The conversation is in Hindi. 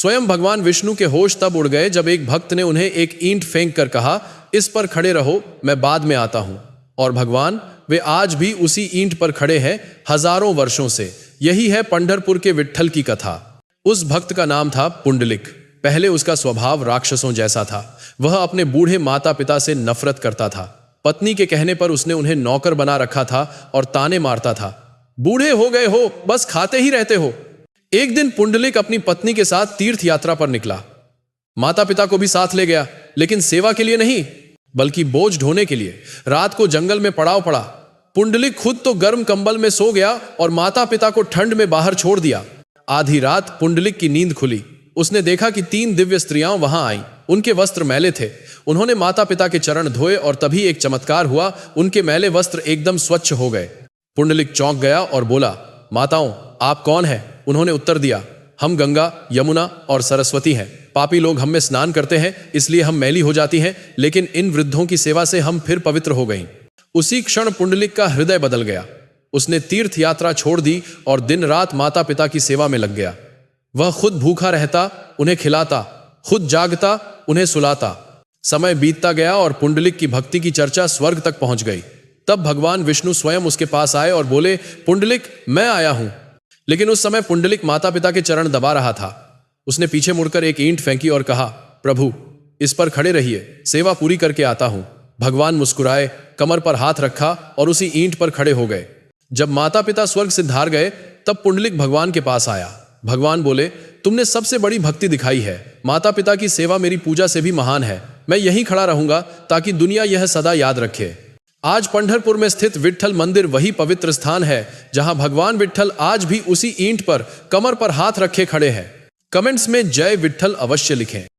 स्वयं भगवान विष्णु के होश तब उड़ गए जब एक भक्त ने उन्हें एक ईंट फेंक कर कहा, इस पर खड़े रहो, मैं बाद में आता हूं। और भगवान वे आज भी उसी ईंट पर खड़े हैं हजारों वर्षों से। यही है पंढरपुर के विट्ठल की कथा। उस भक्त का नाम था पुंडलिक। पहले उसका स्वभाव राक्षसों जैसा था। वह अपने बूढ़े माता पिता से नफरत करता था। पत्नी के कहने पर उसने उन्हें नौकर बना रखा था और ताने मारता था, बूढ़े हो गए हो, बस खाते ही रहते हो। एक दिन पुंडलिक अपनी पत्नी के साथ तीर्थ यात्रा पर निकला। माता पिता को भी साथ ले गया, लेकिन सेवा के लिए नहीं बल्कि बोझ ढोने के लिए। रात को जंगल में पड़ाव पड़ा। पुंडलिक खुद तो गर्म कंबल में सो गया और माता पिता को ठंड में बाहर छोड़ दिया। आधी रात पुंडलिक की नींद खुली। उसने देखा कि 3 दिव्य स्त्रियां वहां आईं। उनके वस्त्र मैले थे। उन्होंने माता पिता के चरण धोए और तभी एक चमत्कार हुआ, उनके मैले वस्त्र एकदम स्वच्छ हो गए। पुंडलिक चौंक गया और बोला, माताओं, आप कौन हैं? उन्होंने उत्तर दिया, हम गंगा, यमुना और सरस्वती हैं। पापी लोग हम में स्नान करते हैं, इसलिए हम मैली हो जाती हैं, लेकिन इन वृद्धों की सेवा से हम फिर पवित्र हो गईं। उसी क्षण पुंडलिक का हृदय बदल गया। उसने तीर्थ यात्रा छोड़ दी और दिन रात माता पिता की सेवा में लग गया। वह खुद भूखा रहता, उन्हें खिलाता, खुद जागता, उन्हें सुलाता। समय बीतता गया और पुंडलिक की भक्ति की चर्चा स्वर्ग तक पहुंच गई। तब भगवान विष्णु स्वयं उसके पास आए और बोले, पुंडलिक, मैं आया हूं। लेकिन उस समय पुंडलिक माता पिता के चरण दबा रहा था। उसने पीछे मुड़कर एक ईंट फेंकी और कहा, प्रभु, इस पर खड़े रहिए, सेवा पूरी करके आता हूं। भगवान मुस्कुराए, कमर पर हाथ रखा और उसी ईंट पर खड़े हो गए। जब माता पिता स्वर्ग सिद्धार गए, तब पुंडलिक भगवान के पास आया। भगवान बोले, तुमने सबसे बड़ी भक्ति दिखाई है। माता पिता की सेवा मेरी पूजा से भी महान है। मैं यहीं खड़ा रहूंगा ताकि दुनिया यह सदा याद रखे। आज पंढरपुर में स्थित विट्ठल मंदिर वही पवित्र स्थान है जहां भगवान विट्ठल आज भी उसी ईंट पर कमर पर हाथ रखे खड़े हैं। कमेंट्स में जय विट्ठल अवश्य लिखें।